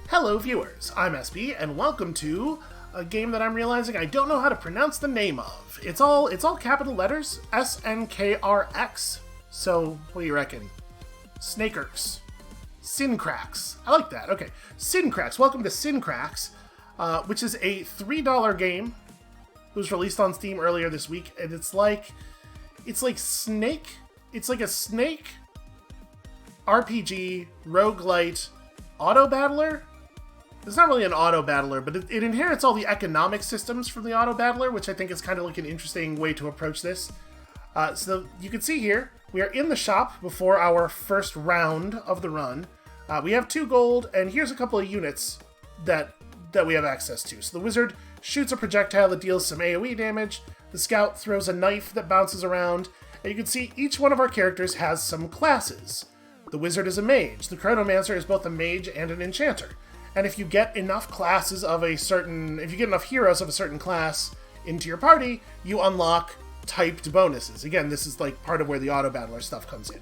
Hello viewers, I'm SB, and welcome to a game that I'm realizing I don't know how to pronounce the name of. It's all capital letters, SNKRX. So, what do you reckon? SNKRX. SNKRX. I like that, okay. SNKRX, welcome to SNKRX, which is a $3 game. It was released on Steam earlier this week, and it's like Snake. It's like a Snake RPG, roguelite, auto-battler? It's not really an auto-battler, but it inherits all the economic systems from the auto-battler, which I think is kind of like an interesting way to approach this. So you can see here, we are in the shop before our first round of the run. We have 2 gold, and here's a couple of units that we have access to. So the wizard shoots a projectile that deals some AoE damage, the scout throws a knife that bounces around, and you can see each one of our characters has some classes. The wizard is a mage, the chronomancer is both a mage and an enchanter. And if you get enough classes of if you get enough heroes of a certain class into your party, you unlock typed bonuses. Again, this is like part of where the auto-battler stuff comes in.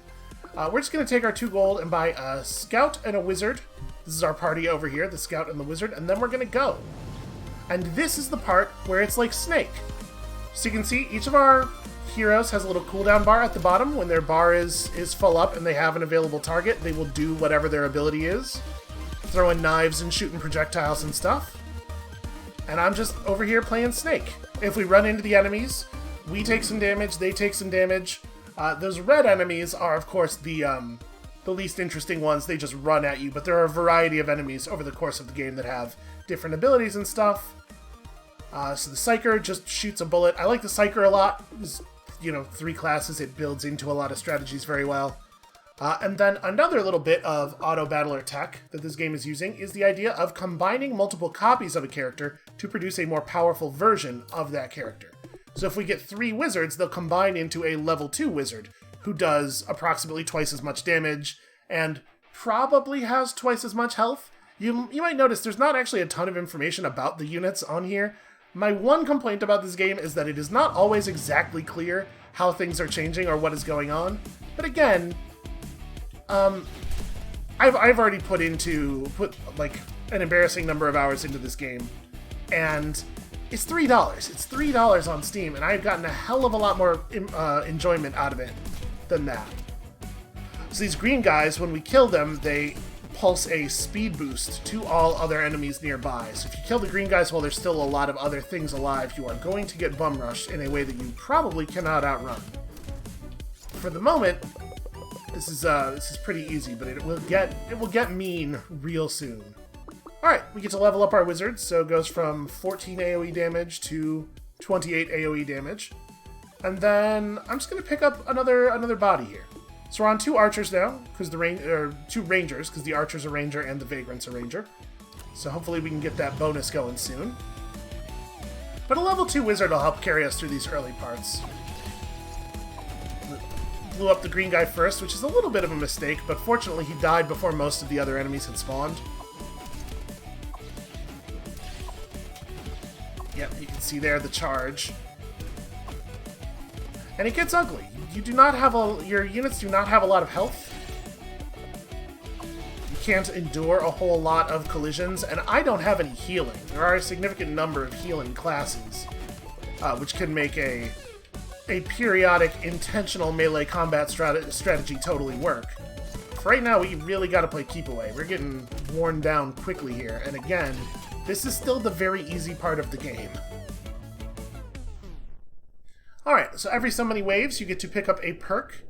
We're just going to take our 2 gold and buy a scout and a wizard. This is our party over here, the scout and the wizard, and then we're going to go. And this is the part where it's like Snake. So you can see each of our heroes has a little cooldown bar at the bottom. When their bar is full up and they have an available target, they will do whatever their ability is. Throwing knives and shooting projectiles and stuff. And I'm just over here playing Snake. If we run into the enemies, we take some damage, they take some damage. Those red enemies are, of course, the least interesting ones. They just run at you, but there are a variety of enemies over the course of the game that have different abilities and stuff. So the Psyker just shoots a bullet. I like the Psyker a lot. It's, 3 classes. It builds into a lot of strategies very well. And then another little bit of auto-battler tech that this game is using is the idea of combining multiple copies of a character to produce a more powerful version of that character. So if we get 3 wizards, they'll combine into a level 2 wizard who does approximately twice as much damage and probably has twice as much health. You might notice there's not actually a ton of information about the units on here. My one complaint about this game is that it is not always exactly clear how things are changing or what is going on. But again, I've already put like an embarrassing number of hours into this game, and it's $3. It's $3 on Steam, and I've gotten a hell of a lot more enjoyment out of it than that. So these green guys, when we kill them, they pulse a speed boost to all other enemies nearby. So if you kill the green guys while there's still a lot of other things alive, you are going to get bum rushed in a way that you probably cannot outrun. For the moment, this is pretty easy, but it will get mean real soon. Alright, we get to level up our wizards, so it goes from 14 AoE damage to 28 AoE damage. And then I'm just going to pick up another body here. So we're on 2 archers now, because 2 rangers, because the archer's a ranger and the vagrant's a ranger. So hopefully we can get that bonus going soon. But a level 2 wizard will help carry us through these early parts. Blew up the green guy first, which is a little bit of a mistake, but fortunately he died before most of the other enemies had spawned. Yep, you can see there the charge. And it gets ugly. Your units do not have a lot of health. You can't endure a whole lot of collisions, and I don't have any healing. There are a significant number of healing classes, which can make a periodic, intentional melee combat strategy totally work. For right now, we really gotta play keep away. We're getting worn down quickly here, and again, this is still the very easy part of the game. Alright, so every so many waves, you get to pick up a perk.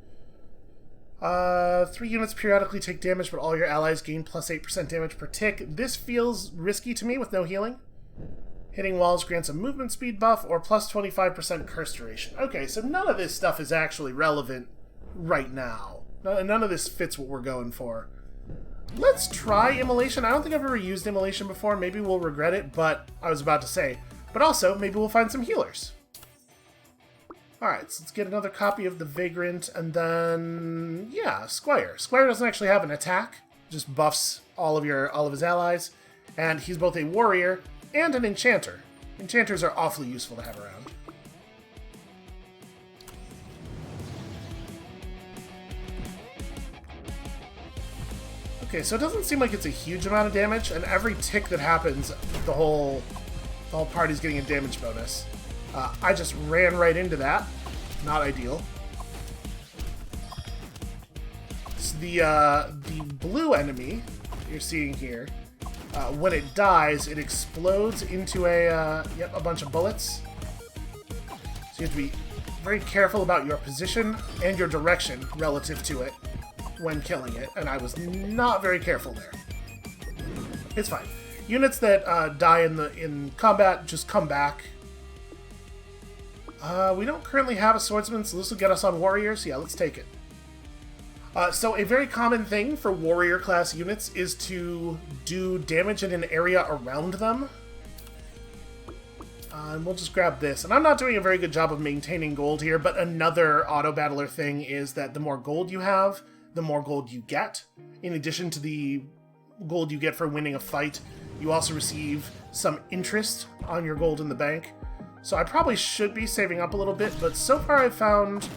3 units periodically take damage, but all your allies gain plus 8% damage per tick. This feels risky to me with no healing. Hitting walls grants a movement speed buff or plus 25% curse duration. Okay, so none of this stuff is actually relevant right now. None of this fits what we're going for. Let's try Immolation. I don't think I've ever used Immolation before. Maybe we'll regret it, but I was about to say. But also, maybe we'll find some healers. Alright, so let's get another copy of the Vagrant, and then, yeah, Squire. Squire doesn't actually have an attack, just buffs all of his allies, and he's both a warrior and an enchanter. Enchanters are awfully useful to have around. Okay, so it doesn't seem like it's a huge amount of damage, and every tick that happens, the whole party's getting a damage bonus. I just ran right into that. Not ideal. So the blue enemy you're seeing here, when it dies, it explodes into a bunch of bullets. So you have to be very careful about your position and your direction relative to it when killing it, and I was not very careful there. It's fine. Units that die in combat just come back. We don't currently have a swordsman, so this will get us on warriors. Yeah, let's take it. So a very common thing for warrior class units is to do damage in an area around them. And we'll just grab this. And I'm not doing a very good job of maintaining gold here, but another auto-battler thing is that the more gold you have, the more gold you get. In addition to the gold you get for winning a fight, you also receive some interest on your gold in the bank. So I probably should be saving up a little bit, but so far I've found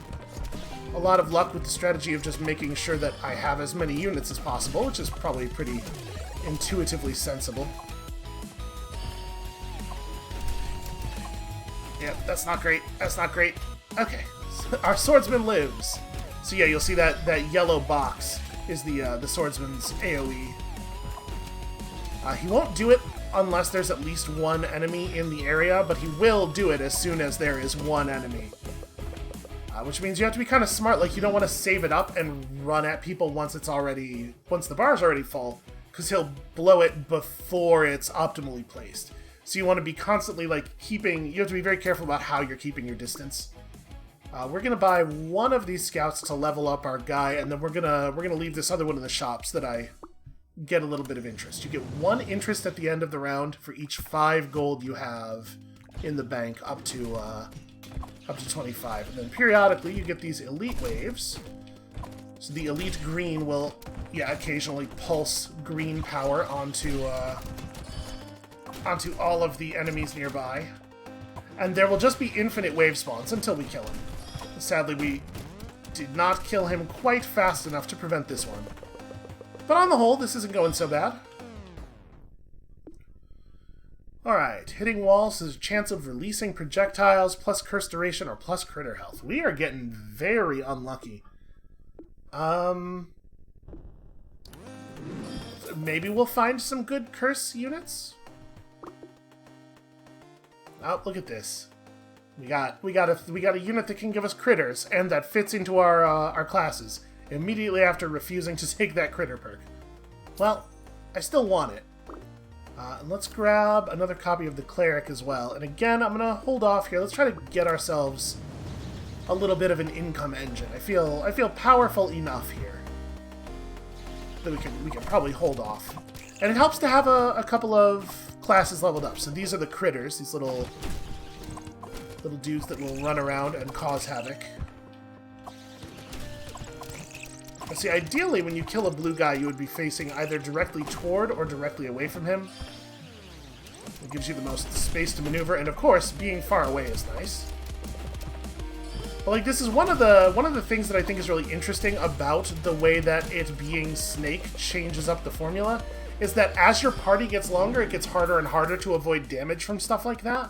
a lot of luck with the strategy of just making sure that I have as many units as possible, which is probably pretty intuitively sensible. Yep, that's not great. That's not great. Okay, so our swordsman lives. So yeah, you'll see that yellow box is the swordsman's AoE. He won't do it unless there's at least one enemy in the area, but he will do it as soon as there is one enemy. Which means you have to be kind of smart, like you don't want to save it up and run at people once the bar's already full, because he'll blow it before it's optimally placed. So you want to be constantly you have to be very careful about how you're keeping your distance. We're gonna buy one of these scouts to level up our guy, and then we're gonna leave this other one in the shop so that I get a little bit of interest. You get 1 interest at the end of the round for each 5 gold you have in the bank up to 25, and then periodically you get these elite waves. So the elite green will, occasionally pulse green power onto all of the enemies nearby, and there will just be infinite wave spawns until we kill him. Sadly, we did not kill him quite fast enough to prevent this one. But on the whole, this isn't going so bad. Alright, hitting walls is a chance of releasing projectiles, plus curse duration, or plus critter health. We are getting very unlucky. Maybe we'll find some good curse units? Oh, look at this. We got a unit that can give us critters, and that fits into our classes, immediately after refusing to take that critter perk. Well, I still want it. And let's grab another copy of the Cleric as well. And again, I'm gonna hold off here. Let's try to get ourselves a little bit of an income engine. I feel powerful enough here that we can probably hold off. And it helps to have a couple of classes leveled up. So these are the critters, these little dudes that will run around and cause havoc. See, ideally, when you kill a blue guy, you would be facing either directly toward or directly away from him. It gives you the most space to maneuver, and of course, being far away is nice. But this is one of the things that I think is really interesting about the way that it being Snake changes up the formula, is that as your party gets longer, it gets harder and harder to avoid damage from stuff like that.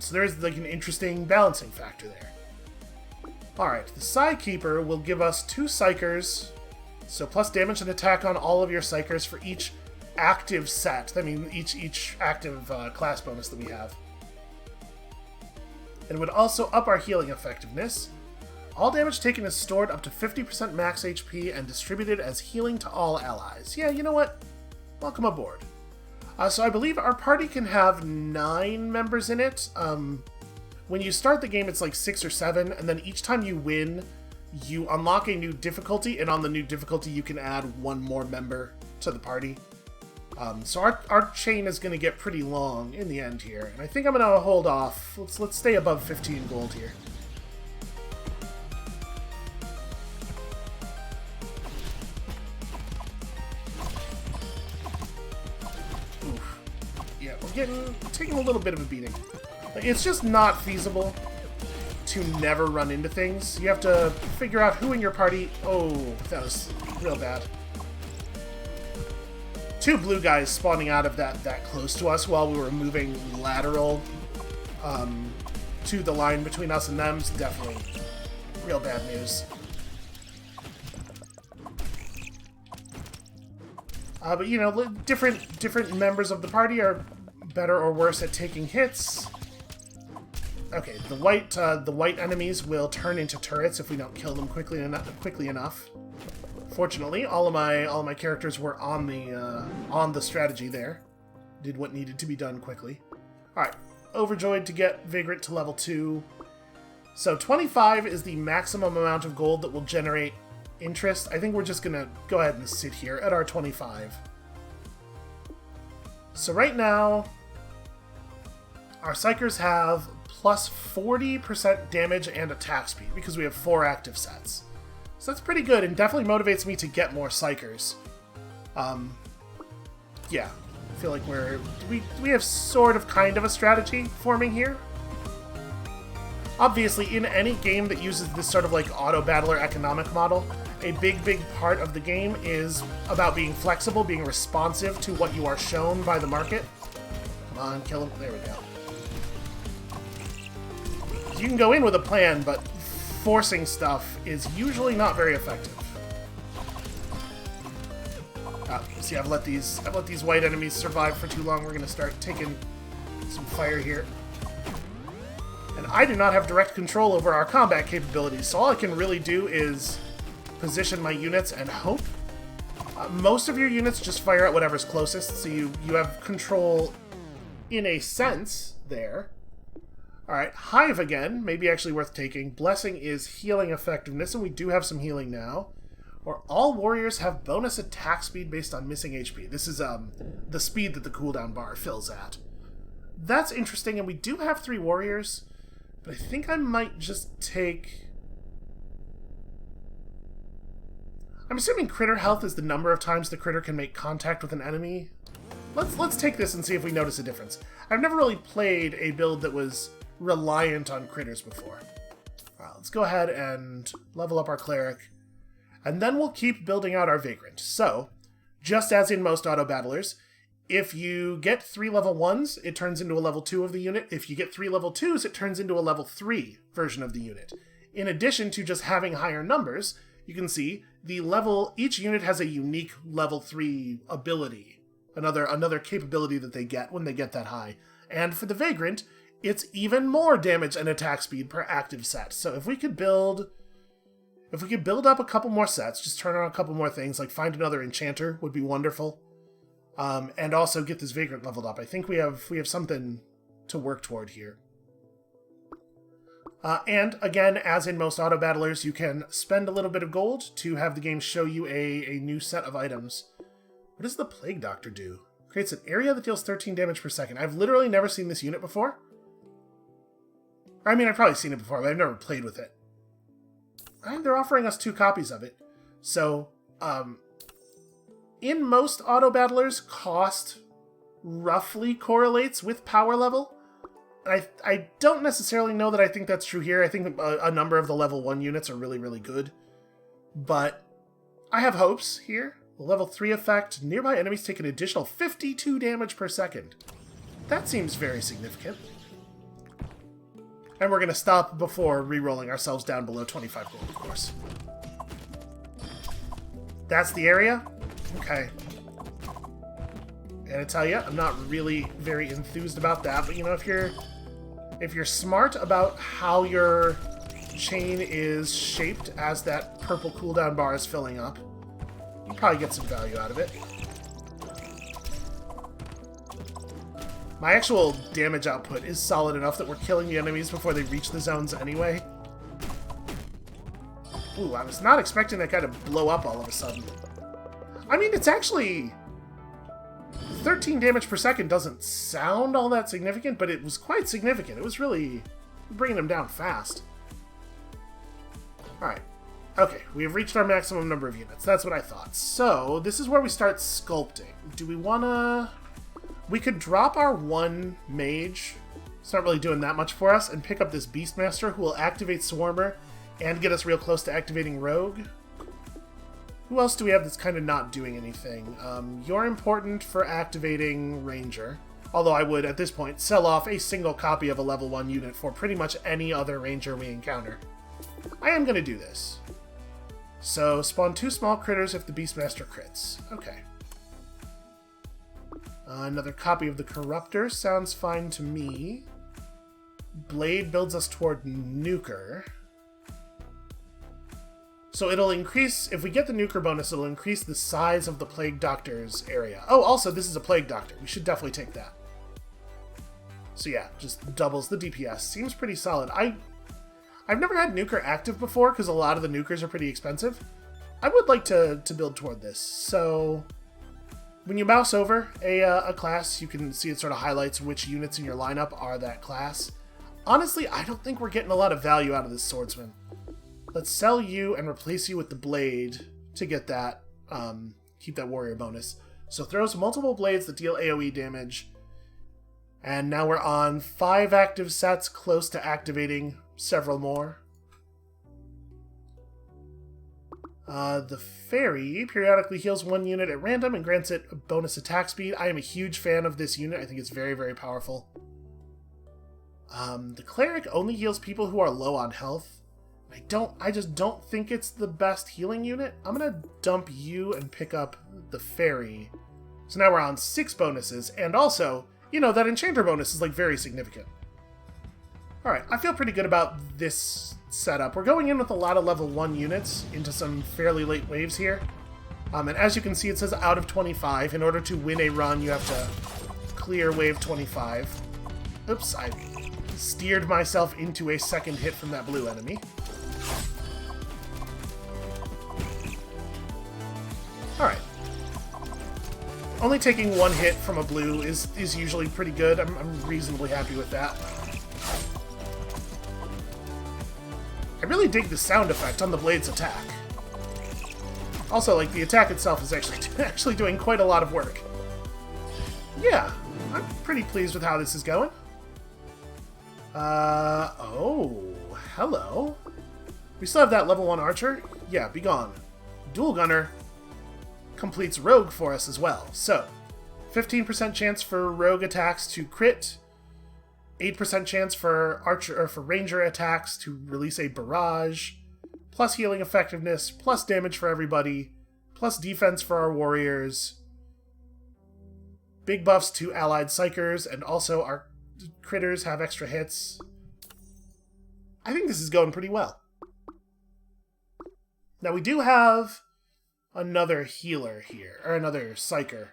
So there is an interesting balancing factor there. Alright, the Psykeeper will give us 2 Psykers, so plus damage and attack on all of your Psykers for each active set. I mean, each active class bonus that we have. It would also up our healing effectiveness. All damage taken is stored up to 50% max HP and distributed as healing to all allies. Yeah, you know what? Welcome aboard. So I believe our party can have 9 members in it. When you start the game, it's 6 or 7, and then each time you win, you unlock a new difficulty, and on the new difficulty, you can add 1 more member to the party. So our chain is going to get pretty long in the end here, and I think I'm going to hold off. Let's stay above 15 gold here. Oof. Yeah, we're taking a little bit of a beating. It's just not feasible to never run into things. You have to figure out who in your party... Oh, that was real bad. two blue guys spawning out of that close to us while we were moving lateral to the line between us and them is definitely real bad news. But you know, different members of the party are better or worse at taking hits. Okay, the white enemies will turn into turrets if we don't kill them quickly enough. Fortunately, all of my characters were on the strategy there. Did what needed to be done quickly. All right, overjoyed to get Vagrant to level 2. So 25 is the maximum amount of gold that will generate interest. I think we're just gonna go ahead and sit here at our 25. So right now, our Psychers have plus 40% damage and attack speed because we have 4 active sets. So that's pretty good and definitely motivates me to get more Psychers. Yeah, I feel like we have sort of kind of a strategy forming here. Obviously, in any game that uses this sort of like auto-battler economic model, a big part of the game is about being flexible, being responsive to what you are shown by the market. Come on, kill him. There we go. You can go in with a plan, but forcing stuff is usually not very effective. See, I've let these white enemies survive for too long. We're gonna start taking some fire here. And I do not have direct control over our combat capabilities, so all I can really do is position my units and hope. Most of your units just fire at whatever's closest, so you have control in a sense there. Alright, Hive again, maybe actually worth taking. Blessing is healing effectiveness, and we do have some healing now. Or all warriors have bonus attack speed based on missing HP. This is the speed that the cooldown bar fills at. That's interesting, and we do have 3 warriors, but I think I might just take... I'm assuming critter health is the number of times the critter can make contact with an enemy. Let's take this and see if we notice a difference. I've never really played a build that was reliant on critters before. Alright, let's go ahead and level up our cleric, and then we'll keep building out our Vagrant. So, just as in most auto-battlers, if you get 3 level 1s, it turns into a level 2 of the unit. If you get 3 level 2s, it turns into a level 3 version of the unit. In addition to just having higher numbers, you can see each unit has a unique level 3 ability. Another capability that they get when they get that high. And for the Vagrant, it's even more damage and attack speed per active set. So if we could build up a couple more sets, just turn on a couple more things, like find another enchanter would be wonderful. And also get this Vagrant leveled up. I think we have something to work toward here. And again, as in most auto-battlers, you can spend a little bit of gold to have the game show you a new set of items. What does the Plague Doctor do? Creates an area that deals 13 damage per second. I've literally never seen this unit before. I mean, I've probably seen it before, but I've never played with it. And they're offering us 2 copies of it. So, in most auto-battlers, cost roughly correlates with power level. I don't necessarily know that I think that's true here. I think a number of the level 1 units are really, really good. But I have hopes here. The level 3 effect, nearby enemies take an additional 52 damage per second. That seems very significant. And we're going to stop before re-rolling ourselves down below 25 gold, of course. That's the area? Okay. And I tell you, I'm not really very enthused about that, but you know, if you're smart about how your chain is shaped as that purple cooldown bar is filling up, you probably get some value out of it. My actual damage output is solid enough that we're killing the enemies before they reach the zones anyway. Ooh, I was not expecting that guy to blow up all of a sudden. I mean, it's actually... 13 damage per second doesn't sound all that significant, but it was quite significant. It was really bringing them down fast. Alright. Okay, we have reached our maximum number of units. That's what I thought. So, this is where we start sculpting. Do we want to... We could drop our 1 mage. It's not really doing that much for us. And pick up this Beastmaster who will activate Swarmer and get us real close to activating Rogue. Who else do we have that's kind of not doing anything? You're important for activating Ranger. Although I would, at this point, sell off a single copy of a level 1 unit for pretty much any other Ranger we encounter. I am going to do this. So, spawn 2 small critters if the Beastmaster crits. Okay. Another copy of the Corruptor sounds fine to me. Blade builds us toward Nuker. So it'll increase, if we get the Nuker bonus, it'll increase the size of the Plague Doctor's area. Oh, also, this is a Plague Doctor. We should definitely take that. So yeah, just doubles the DPS. Seems pretty solid. I've never had Nuker active before, because a lot of the Nukers are pretty expensive. I would like to build toward this. So when you mouse over a class, you can see it sort of highlights which units in your lineup are that class. Honestly, I don't think we're getting a lot of value out of this Swordsman. Let's sell you and replace you with the Blade to get that, keep that Warrior bonus. So throws multiple blades that deal AoE damage. And now we're on 5 active sets, close to activating several more. The Fairy periodically heals 1 unit at random and grants it a bonus attack speed. I am a huge fan of this unit. I think it's very, very powerful. The Cleric only heals people who are low on health. I just don't think it's the best healing unit. I'm gonna dump you and pick up the Fairy. So now we're on 6 bonuses, and also, you know, that Enchanter bonus is like very significant. Alright, I feel pretty good about this setup. We're going in with a lot of level 1 units into some fairly late waves here. And as you can see, it says out of 25. In order to win a run, you have to clear wave 25. Oops, I steered myself into a second hit from that blue enemy. Alright. Only taking 1 hit from a blue is usually pretty good. I'm reasonably happy with that. I really dig the sound effect on the blade's attack. Also, like, the attack itself is actually doing quite a lot of work. Yeah, I'm pretty pleased with how this is going. Oh, hello. We still have that level 1 archer? Yeah, be gone. Dual Gunner completes Rogue for us as well. So, 15% chance for Rogue attacks to crit, 8% chance for Archer or for Ranger attacks to release a barrage, plus healing effectiveness, plus damage for everybody, plus defense for our warriors, big buffs to allied psychers, and also our critters have extra hits. I think this is going pretty well. Now we do have another healer here, or another psyker.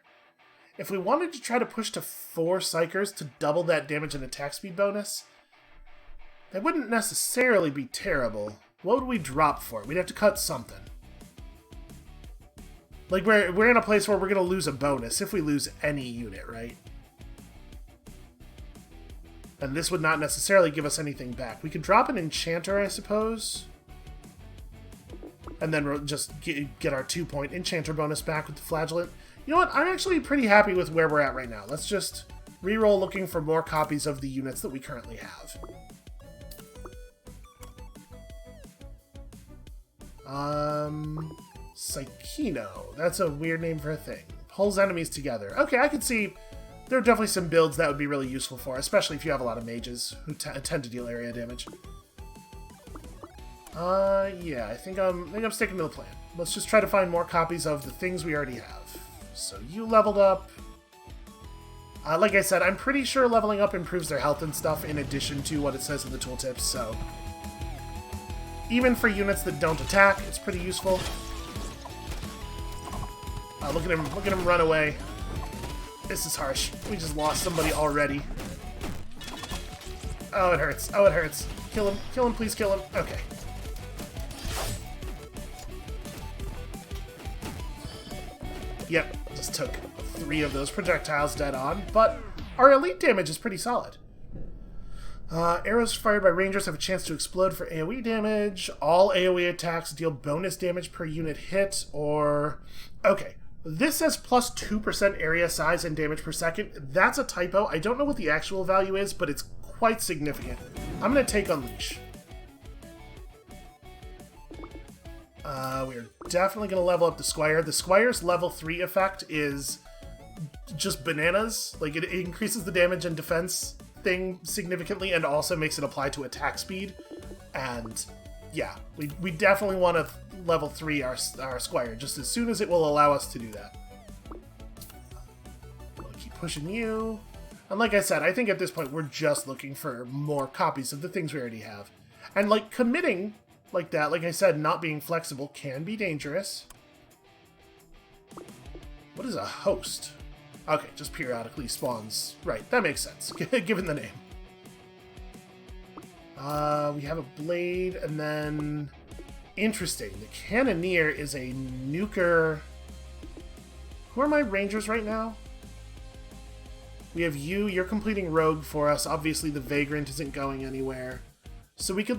If we wanted to try to push to 4 psychers to double that damage and attack speed bonus, that wouldn't necessarily be terrible. What would we drop for it? We'd have to cut something. Like, we're in a place where we're going to lose a bonus if we lose any unit, right? And this would not necessarily give us anything back. We could drop an Enchanter, I suppose. And then we'll just get our 2-point Enchanter bonus back with the Flagellant. You know what? I'm actually pretty happy with where we're at right now. Let's just reroll looking for more copies of the units that we currently have. Psychino. That's a weird name for a thing. Pulls enemies together. Okay, I can see there are definitely some builds that would be really useful for, especially if you have a lot of mages who tend to deal area damage. Yeah, I think I'm sticking to the plan. Let's just try to find more copies of the things we already have. So you leveled up. Like I said, I'm pretty sure leveling up improves their health and stuff in addition to what it says in the tooltips, so even for units that don't attack, it's pretty useful. Look at him run away. This is harsh. We just lost somebody already. Oh, it hurts. Oh, it hurts. Kill him, please kill him. Okay. Yep, just took 3 of those projectiles dead on, but our elite damage is pretty solid. Arrows fired by rangers have a chance to explode for AoE damage. All AoE attacks deal bonus damage per unit hit, or... Okay, this says plus 2% area size and damage per second. That's a typo. I don't know what the actual value is, but it's quite significant. I'm going to take Unleash. We're definitely going to level up the Squire. The Squire's level 3 effect is just bananas. Like, it increases the damage and defense thing significantly and also makes it apply to attack speed. And yeah, we definitely want to level 3 our Squire just as soon as it will allow us to do that. We'll keep pushing you. And like I said, I think at this point we're just looking for more copies of the things we already have. And like committing like that, like I said, not being flexible can be dangerous. What is a host? Okay, just periodically spawns. Right, that makes sense, given the name. We have a blade, and then... Interesting, the Cannoneer is a nuker... Who are my rangers right now? We have you, you're completing Rogue for us. Obviously the Vagrant isn't going anywhere. So we could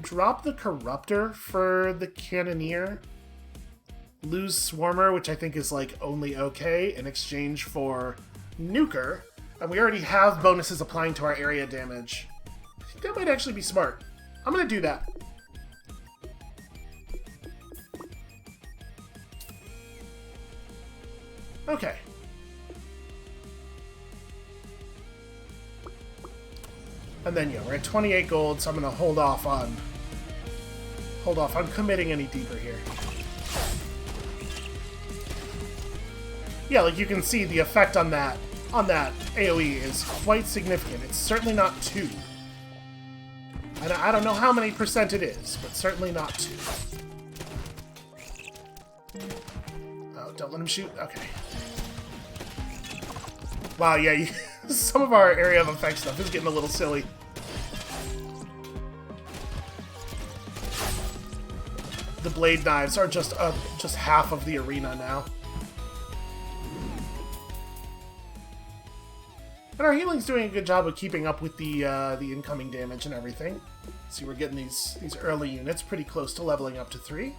drop the Corruptor for the Cannoneer, lose Swarmer, which I think is like only okay, in exchange for Nuker, and we already have bonuses applying to our area damage. I think that might actually be smart. I'm gonna do that. Okay. And then, yeah, we're at 28 gold, so I'm going to hold off on committing any deeper here. Yeah, like you can see the effect on that AoE is quite significant. It's certainly not 2. And I don't know how many percent it is, but certainly not 2. Oh, don't let him shoot? Okay. Wow, yeah, some of our area of effect stuff is getting a little silly. The blade knives are just half of the arena now. And our healing's doing a good job of keeping up with the incoming damage and everything. See, we're getting these early units pretty close to leveling up to 3.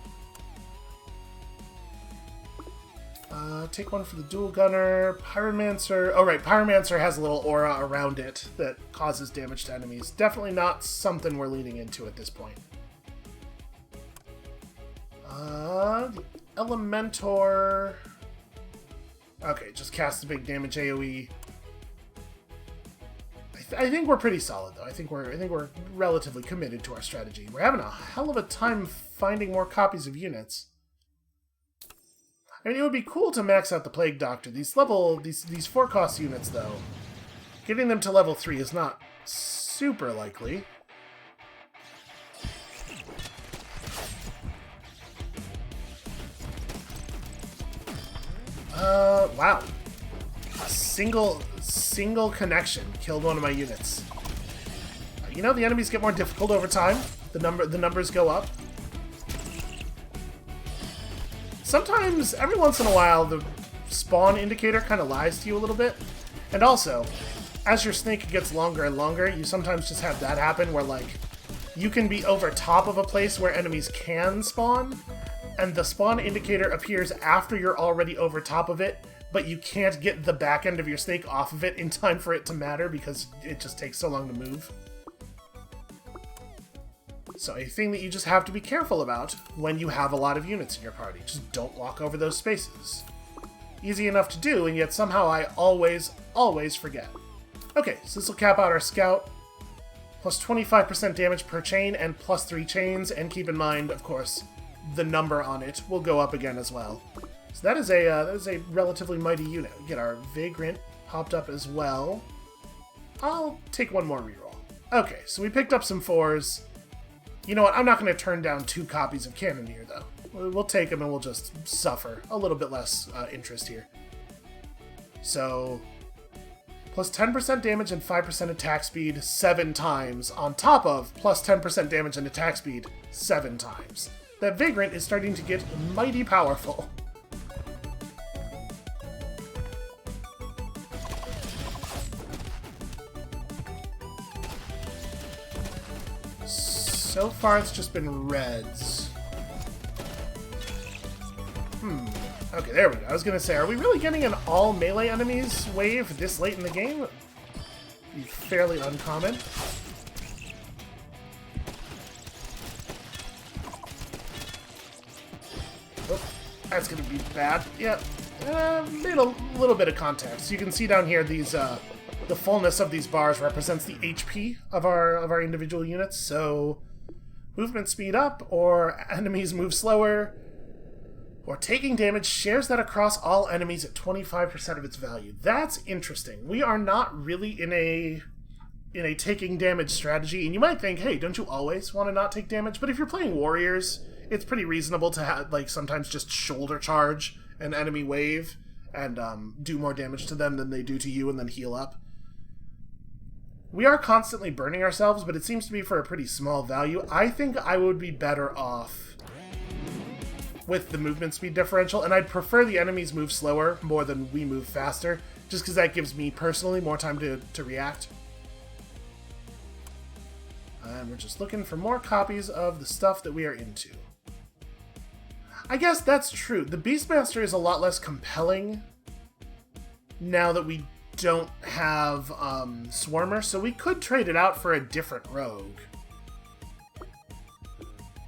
Take one for the dual gunner. Pyromancer. Oh, right. Pyromancer has a little aura around it that causes damage to enemies. Definitely not something we're leaning into at this point. The Elementor. Okay, just cast a big damage AoE. I think we're pretty solid though. I think we're relatively committed to our strategy. We're having a hell of a time finding more copies of units. I mean, it would be cool to max out the Plague Doctor. These 4-cost units, though, getting them to level 3 is not super likely. Wow. A single connection killed one of my units. You know, the enemies get more difficult over time. The numbers go up. Sometimes, every once in a while, the spawn indicator kind of lies to you a little bit. And also, as your snake gets longer and longer, you sometimes just have that happen where, like, you can be over top of a place where enemies can spawn, and the spawn indicator appears after you're already over top of it, but you can't get the back end of your snake off of it in time for it to matter because it just takes so long to move. So a thing that you just have to be careful about when you have a lot of units in your party. Just don't walk over those spaces. Easy enough to do, and yet somehow I always forget. Okay, so this will cap out our scout. Plus 25% damage per chain and plus 3 chains, and keep in mind, of course, the number on it will go up again as well. So that is a relatively mighty unit. We get our Vagrant popped up as well. I'll take one more reroll. Okay, so we picked up some 4s. You know what, I'm not going to turn down 2 copies of Cannoneer, though. We'll take them and we'll just suffer a little bit less interest here. So, plus 10% damage and 5% attack speed 7 times, on top of plus 10% damage and attack speed 7 times. That Vagrant is starting to get mighty powerful. So far, it's just been reds. Okay, there we go. I was gonna say, are we really getting an all melee enemies wave this late in the game? Be fairly uncommon. That's going to be bad. Yeah, made a little bit of contact. So you can see down here these the fullness of these bars represents the HP of our individual units. So movement speed up, or enemies move slower, or taking damage shares that across all enemies at 25% of its value. That's interesting. We are not really in a taking damage strategy, and you might think, hey, don't you always want to not take damage? But if you're playing warriors, it's pretty reasonable to have, like, sometimes just shoulder charge an enemy wave and do more damage to them than they do to you and then heal up. We are constantly burning ourselves, but it seems to be for a pretty small value. I think I would be better off with the movement speed differential, and I'd prefer the enemies move slower more than we move faster, just because that gives me personally more time to react. And we're just looking for more copies of the stuff that we are into. I guess that's true. The Beastmaster is a lot less compelling now that we don't have Swarmer, so we could trade it out for a different rogue.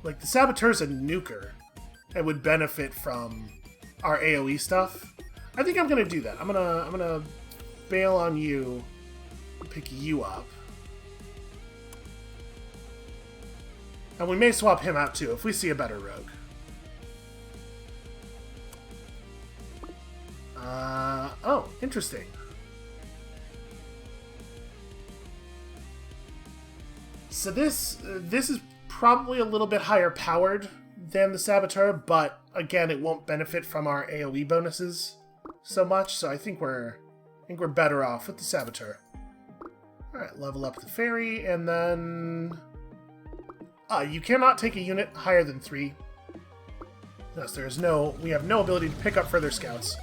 Like, the Saboteur's a nuker and would benefit from our AoE stuff. I think I'm gonna do that. I'm gonna bail on you, pick you up. And we may swap him out too if we see a better rogue. Oh, interesting. So this is probably a little bit higher powered than the Saboteur, but again, it won't benefit from our AoE bonuses so much, so I think we're better off with the Saboteur. Alright, level up the Fairy, and then... you cannot take a unit higher than 3. Thus, we have no ability to pick up further scouts.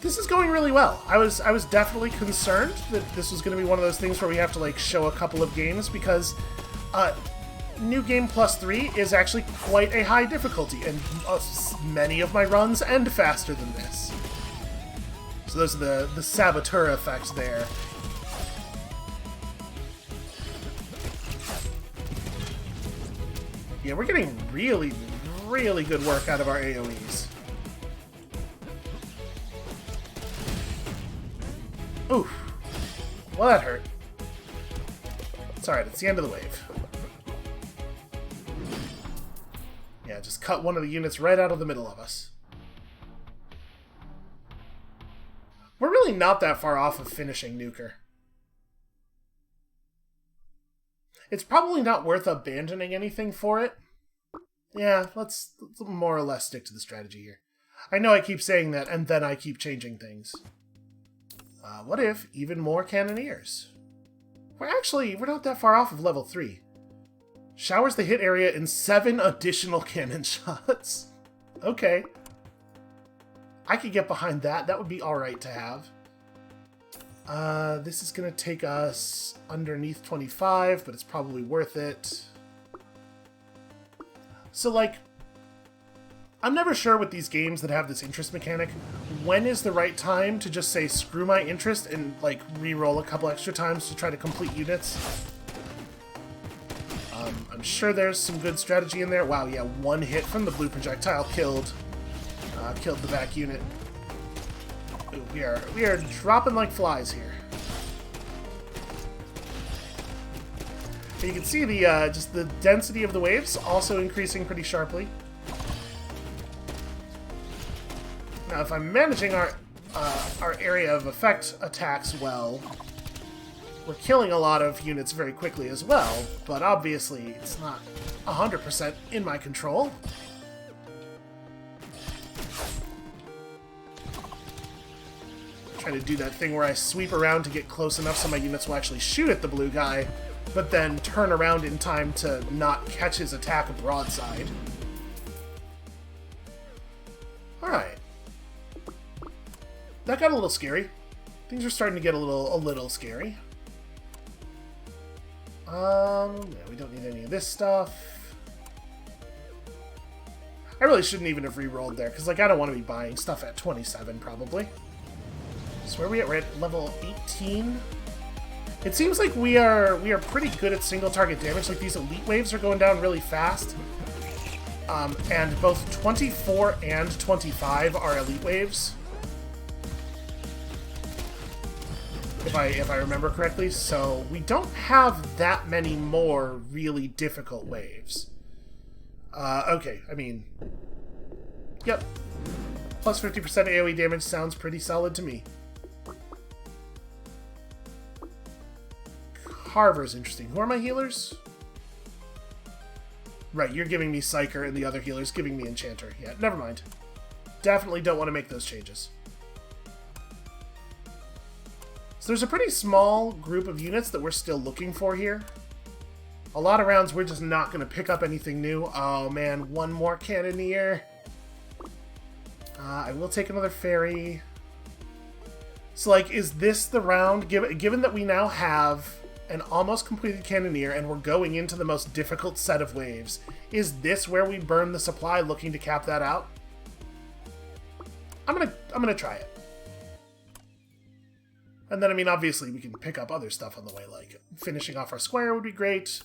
This is going really well. I was definitely concerned that this was going to be one of those things where we have to like show a couple of games, because New Game Plus 3 is actually quite a high difficulty, and many of my runs end faster than this. So those are the Saboteur effects there. Yeah, we're getting really, really good work out of our AoEs. Oof. Well, that hurt. It's alright, it's the end of the wave. Yeah, just cut one of the units right out of the middle of us. We're really not that far off of finishing Nuker. It's probably not worth abandoning anything for it. Yeah, let's more or less stick to the strategy here. I know I keep saying that, and then I keep changing things. What if even more Cannoneers? We're not that far off of level 3. Showers the hit area in 7 additional cannon shots. Okay. I could get behind that. That would be alright to have. This is going to take us underneath 25, but it's probably worth it. So, like, I'm never sure with these games that have this interest mechanic, when is the right time to just say, screw my interest, and, like, re-roll a couple extra times to try to complete units. I'm sure there's some good strategy in there. Wow, yeah, one hit from the blue projectile killed the back unit. Ooh, we are dropping like flies here. And you can see the just the density of the waves also increasing pretty sharply. Now, if I'm managing our area of effect attacks well, we're killing a lot of units very quickly as well, but obviously it's not 100% in my control. Trying to do that thing where I sweep around to get close enough so my units will actually shoot at the blue guy, but then turn around in time to not catch his attack broadside. Alright. That got a little scary. Things are starting to get a little scary. Yeah, we don't need any of this stuff. I really shouldn't even have re-rolled there, because, like, I don't want to be buying stuff at 27, probably. So where are we at? We're at level 18? It seems like we are pretty good at single target damage. Like, these elite waves are going down really fast. And both 24 and 25 are elite waves. If I remember correctly, so we don't have that many more really difficult waves. Okay, I mean, yep. Plus 50% AoE damage sounds pretty solid to me. Carver's interesting. Who are my healers? Right, you're giving me Psyker and the other healer's giving me Enchanter. Yeah, never mind. Definitely don't want to make those changes. So there's a pretty small group of units that we're still looking for here. A lot of rounds we're just not going to pick up anything new. Oh man, one more Cannoneer. I will take another Fairy. So like, is this the round, given that we now have an almost completed Cannoneer and we're going into the most difficult set of waves, is this where we burn the supply looking to cap that out? I'm gonna try it. And then, I mean, obviously we can pick up other stuff on the way, like finishing off our square would be great.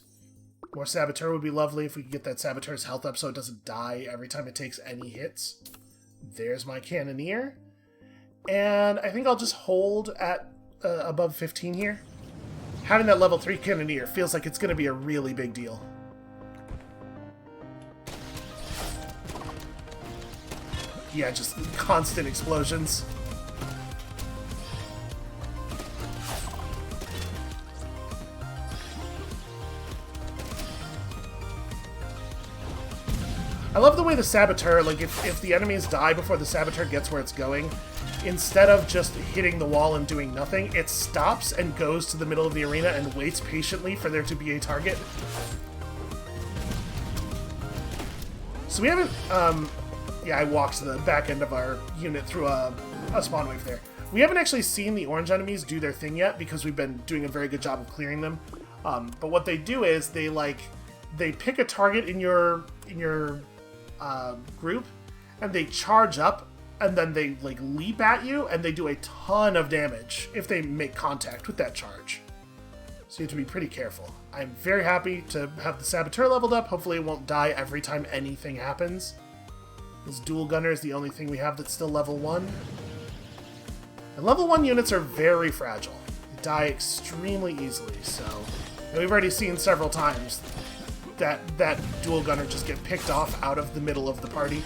More Saboteur would be lovely if we could get that Saboteur's health up so it doesn't die every time it takes any hits. There's my Cannoneer. And I think I'll just hold at above 15 here. Having that level 3 Cannoneer feels like it's going to be a really big deal. Yeah, just constant explosions. I love the way the Saboteur, like, if the enemies die before the Saboteur gets where it's going, instead of just hitting the wall and doing nothing, it stops and goes to the middle of the arena and waits patiently for there to be a target. So we haven't, yeah, I walked the back end of our unit through a spawn wave there. We haven't actually seen the orange enemies do their thing yet because we've been doing a very good job of clearing them. But what they do is they pick a target in your group, and they charge up, and then they like leap at you, and they do a ton of damage if they make contact with that charge. So you have to be pretty careful. I'm very happy to have the Saboteur leveled up. Hopefully it won't die every time anything happens. This Dual Gunner is the only thing we have that's still level 1. And level 1 units are very fragile. They die extremely easily, so we've already seen several times that Dual Gunner just get picked off out of the middle of the party.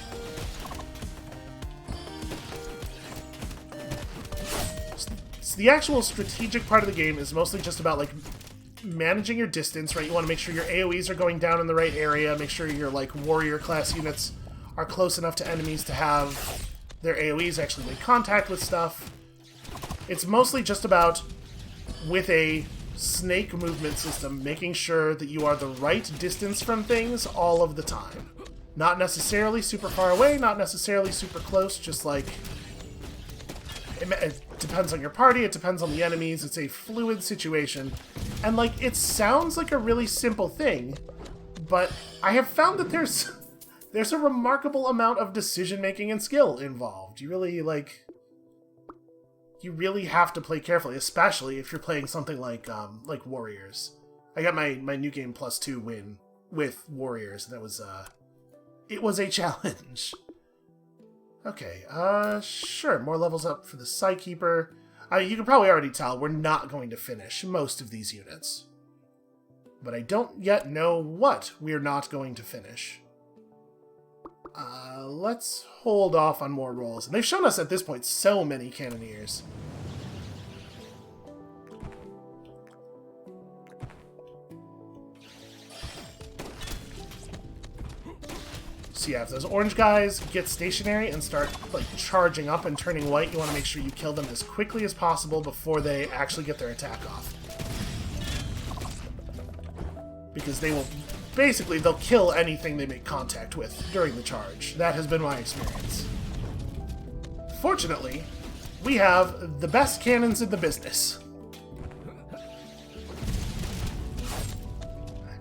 So the actual strategic part of the game is mostly just about, like, managing your distance, right? You want to make sure your AoEs are going down in the right area, make sure your, like, warrior class units are close enough to enemies to have their AoEs actually make contact with stuff. It's mostly just about, with a snake movement system, making sure that you are the right distance from things all of the time. Not necessarily super far away, not necessarily super close, just like... It depends on your party, it depends on the enemies, it's a fluid situation. And, like, it sounds like a really simple thing, but I have found that there's a remarkable amount of decision-making and skill involved. You really, like... You really have to play carefully, especially if you're playing something like Warriors. I got my New Game +2 win with Warriors, and it was a challenge. Okay, sure, more levels up for the Psykeeper. You can probably already tell we're not going to finish most of these units. But I don't yet know what we're not going to finish. Let's hold off on more rolls. And they've shown us at this point so many Cannoneers. So yeah, if those orange guys get stationary and start like charging up and turning white, you want to make sure you kill them as quickly as possible before they actually get their attack off. Because they will... Basically, they'll kill anything they make contact with during the charge. That has been my experience. Fortunately, we have the best cannons in the business.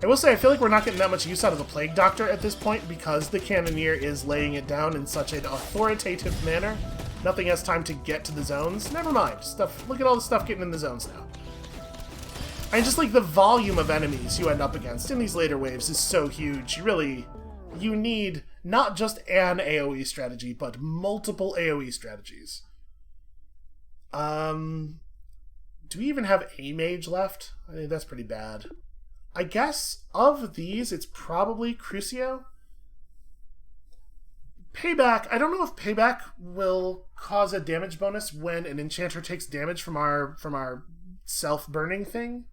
I will say, I feel like we're not getting that much use out of the Plague Doctor at this point because the Cannoneer is laying it down in such an authoritative manner. Nothing has time to get to the zones. Never mind. Look at all the stuff getting in the zones now. And just, like, the volume of enemies you end up against in these later waves is so huge. You need not just an AoE strategy, but multiple AoE strategies. Do we even have a mage left? I think that's pretty bad. I guess of these, it's probably Crucio. Payback. I don't know if Payback will cause a damage bonus when an enchanter takes damage from our self-burning thing.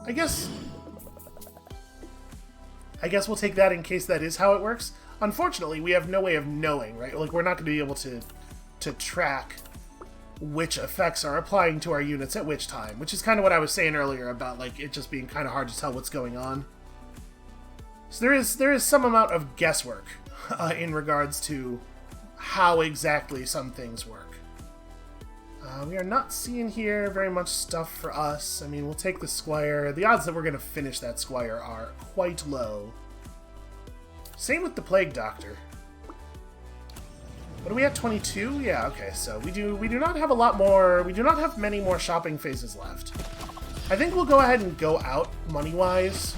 I guess we'll take that in case that is how it works. Unfortunately, we have no way of knowing, right? Like, we're not going to be able to track which effects are applying to our units at which time, which is kind of what I was saying earlier about, like, it just being kind of hard to tell what's going on. So there is some amount of guesswork in regards to how exactly some things work. We are not seeing here very much stuff for us. I mean, we'll take the Squire. The odds that we're going to finish that Squire are quite low. Same with the Plague Doctor. What are we at, 22? Yeah, okay, so we do not have a lot more, we do not have many more shopping phases left. I think we'll go ahead and go out money-wise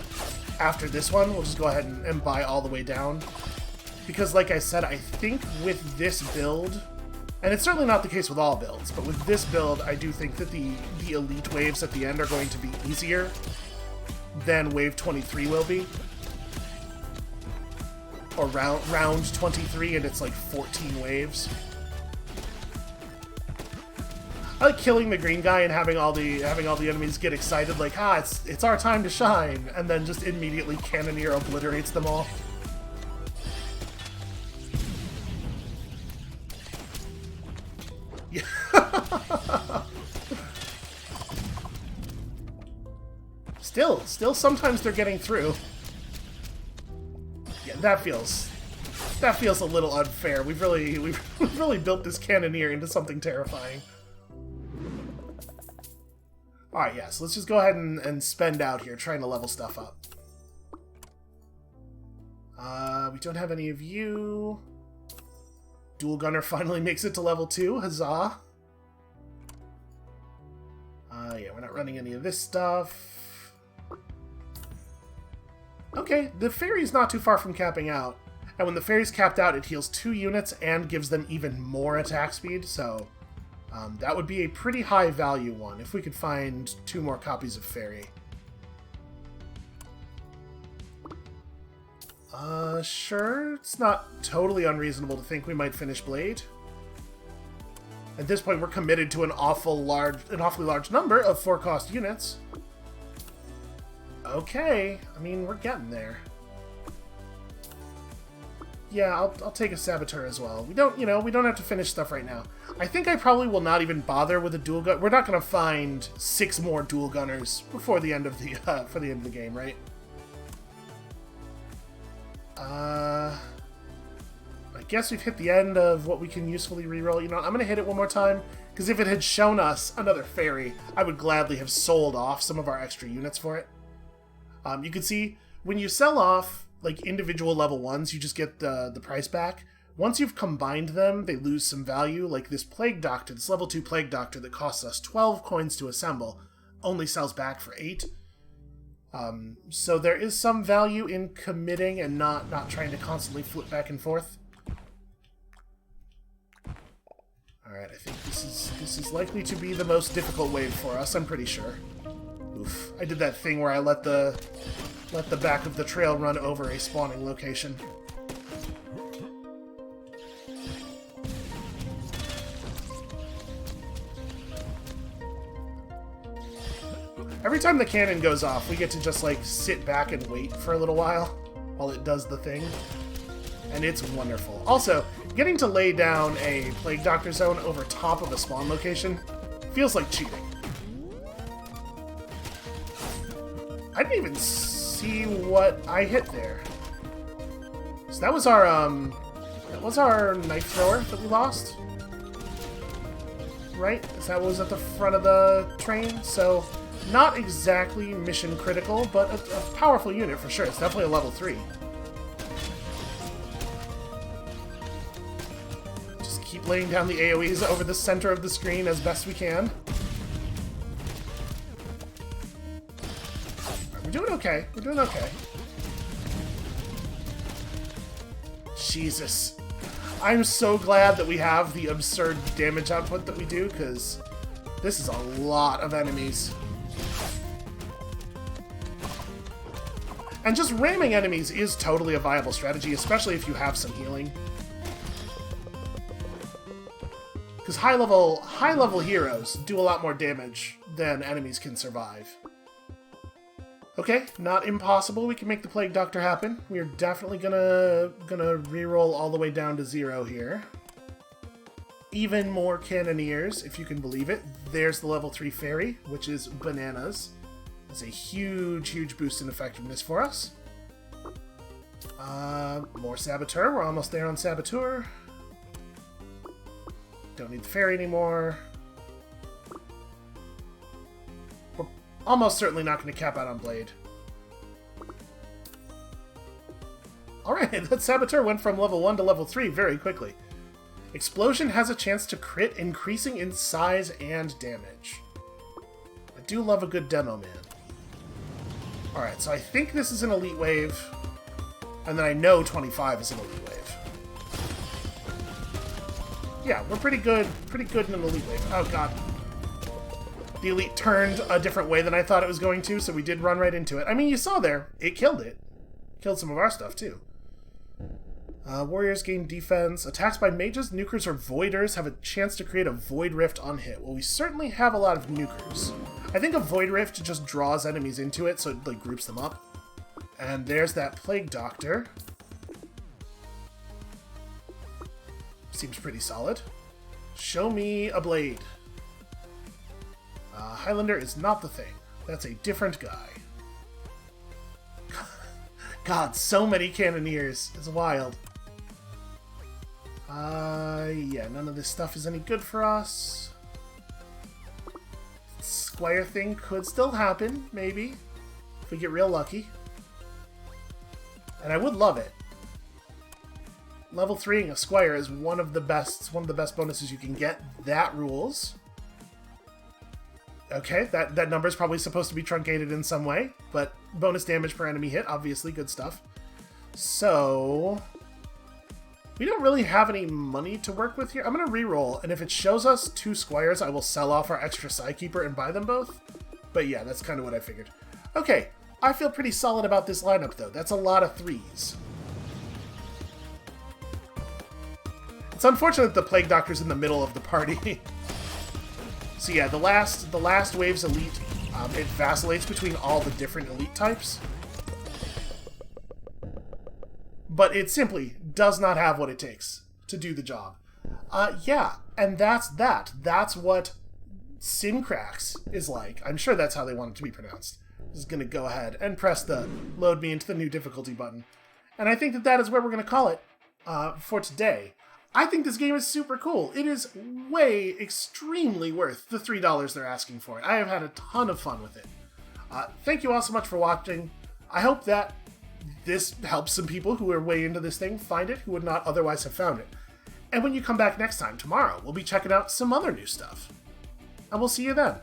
after this one. We'll just go ahead and buy all the way down. Because, like I said, I think with this build, and it's certainly not the case with all builds, but with this build, I do think that the elite waves at the end are going to be easier than wave 23 will be. Or round 23, and it's like 14 waves. I like killing the green guy and having all the enemies get excited, like, it's our time to shine, and then just immediately Cannoneer obliterates them all. Yeah. Still, sometimes they're getting through. Yeah, that feels a little unfair. We've really built this Cannoneer into something terrifying. Alright, yeah, so let's just go ahead and spend out here trying to level stuff up. We don't have any of you. Dual Gunner finally makes it to level 2. Huzzah! Yeah, we're not running any of this stuff. Okay, the Fairy's not too far from capping out. And when the Fairy's capped out, it heals 2 units and gives them even more attack speed, so that would be a pretty high value one, if we could find 2 more copies of Fairy. Sure, it's not totally unreasonable to think we might finish Blade. At this point, we're committed to an awfully large number of 4-cost units. Okay, I mean, we're getting there. Yeah, I'll take a Saboteur as well. We don't have to finish stuff right now. I think I probably will not even bother with a dual gun. We're not going to find 6 more dual gunners before the end of the for the end of the game, right? I guess we've hit the end of what we can usefully reroll. You know, I'm going to hit it one more time, because if it had shown us another Fairy, I would gladly have sold off some of our extra units for it. You can see, when you sell off like individual level 1s, you just get the price back. Once you've combined them, they lose some value, like this Plague Doctor, this level 2 Plague Doctor that costs us 12 coins to assemble, only sells back for 8. So there is some value in committing and not trying to constantly flip back and forth. Alright, I think this is likely to be the most difficult wave for us, I'm pretty sure. Oof. I did that thing where I let the back of the trail run over a spawning location. Every time the cannon goes off, we get to just, like, sit back and wait for a little while it does the thing. And it's wonderful. Also, getting to lay down a Plague Doctor zone over top of a spawn location feels like cheating. I didn't even see what I hit there. So that was our knife thrower that we lost. Right? Is that what was at the front of the train? So, not exactly mission critical, but a powerful unit for sure. It's definitely a level 3. Just keep laying down the AoEs over the center of the screen as best we can. We're doing okay. We're doing okay. Jesus. I'm so glad that we have the absurd damage output that we do, because this is a lot of enemies. And just ramming enemies is totally a viable strategy, especially if you have some healing. Because high-level heroes do a lot more damage than enemies can survive. Okay, not impossible. We can make the Plague Doctor happen. We are definitely gonna reroll all the way down to 0 here. Even more Cannoneers, if you can believe it. There's the level 3 Fairy, which is bananas. It's a huge, huge boost in effectiveness for us. More Saboteur. We're almost there on Saboteur. Don't need the Fairy anymore. We're almost certainly not going to cap out on Blade. Alright, that Saboteur went from level 1 to level 3 very quickly. Explosion has a chance to crit, increasing in size and damage. I do love a good demo, man. Alright, so I think this is an Elite Wave, and then I know 25 is an Elite Wave. Yeah, we're pretty good in an Elite Wave. Oh god. The Elite turned a different way than I thought it was going to, so we did run right into it. I mean, you saw there, it killed it. Killed some of our stuff, too. Warriors gain defense. Attacks by mages, nukers, or voiders have a chance to create a void rift on hit. Well, we certainly have a lot of nukers. I think a void rift just draws enemies into it, so it like groups them up. And there's that Plague Doctor. Seems pretty solid. Show me a blade. Highlander is not the thing. That's a different guy. God, so many Cannoneers. It's wild. Yeah, none of this stuff is any good for us. Squire thing could still happen, maybe. If we get real lucky. And I would love it. Level 3ing a Squire is one of the best bonuses you can get. That rules. Okay, that number is probably supposed to be truncated in some way, but bonus damage per enemy hit, obviously, good stuff. So, we don't really have any money to work with here. I'm going to reroll, and if it shows us 2 Squires, I will sell off our extra Psykeeper and buy them both. But yeah, that's kind of what I figured. Okay, I feel pretty solid about this lineup, though. That's a lot of 3s. It's unfortunate that the Plague Doctor's in the middle of the party. So yeah, the last wave's elite, it vacillates between all the different elite types. But it simply does not have what it takes to do the job. Yeah, and that's that. That's what SNKRX is like. I'm sure that's how they want it to be pronounced. I'm just going to go ahead and press the load me into the new difficulty button. And I think that is where we're going to call it for today. I think this game is super cool. It is way extremely worth the $3 they're asking for it. I have had a ton of fun with it. Thank you all so much for watching. I hope that this helps some people who are way into this thing find it who would not otherwise have found it. And when you come back next time, tomorrow, we'll be checking out some other new stuff. And we'll see you then.